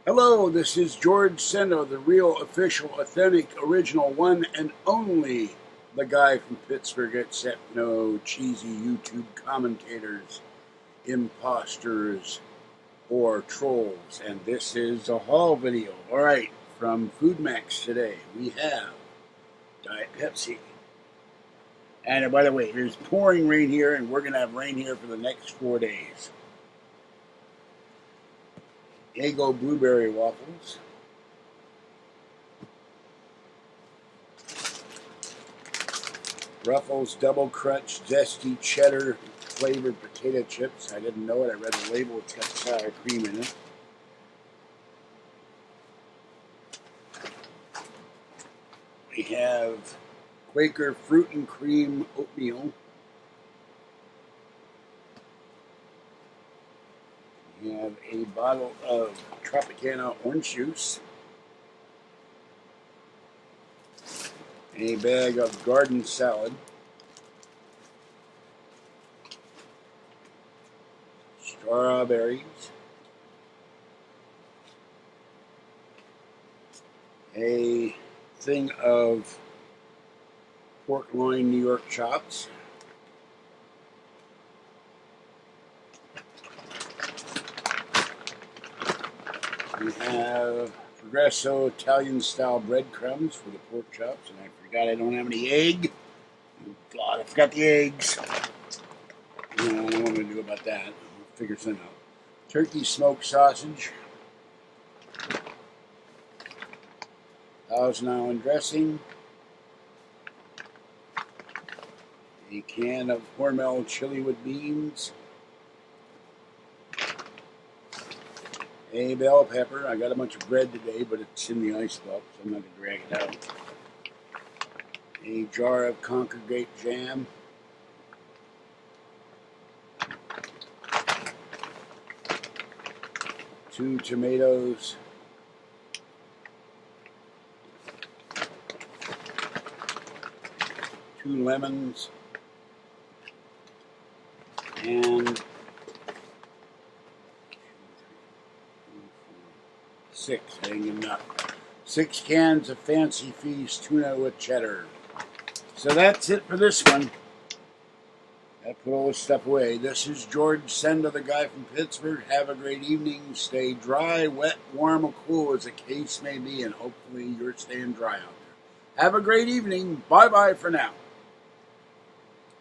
Hello, this is George Senda, the real, official, authentic, original, one and only, the guy from Pittsburgh, except no cheesy YouTube commentators, imposters, or trolls. And this is a haul video. Alright, from Food Maxx today, we have Diet Pepsi. And by the way, there's pouring rain here, and we're going to have rain here for the next 4 days. Eggo blueberry waffles. Ruffles double crunch zesty cheddar flavored potato chips. I didn't know it. I read the label. It's got sour cream in it. We have Quaker fruit and cream oatmeal. We have a bottle of Tropicana orange juice. A bag of garden salad. Strawberries. A thing of pork loin New York chops. We have Progresso Italian-style breadcrumbs for the pork chops, and I forgot I don't have any egg. Oh God, I forgot the eggs. I don't know what I'm going to do about that. I'll figure something out. Turkey smoked sausage. Thousand Island dressing. A can of Hormel chili with beans. A bell pepper. I got a bunch of bread today, but it's in the ice box, so I'm not going to drag it out. A jar of Concord grape jam. Two tomatoes. Two lemons. And six cans of Fancy Feast tuna with cheddar. So that's it for this one. I put all this stuff away. This is George Senda, the guy from Pittsburgh. Have a great evening. Stay dry, wet, warm, or cool as the case may be, and hopefully you're staying dry out there. Have a great evening. Bye-bye for now.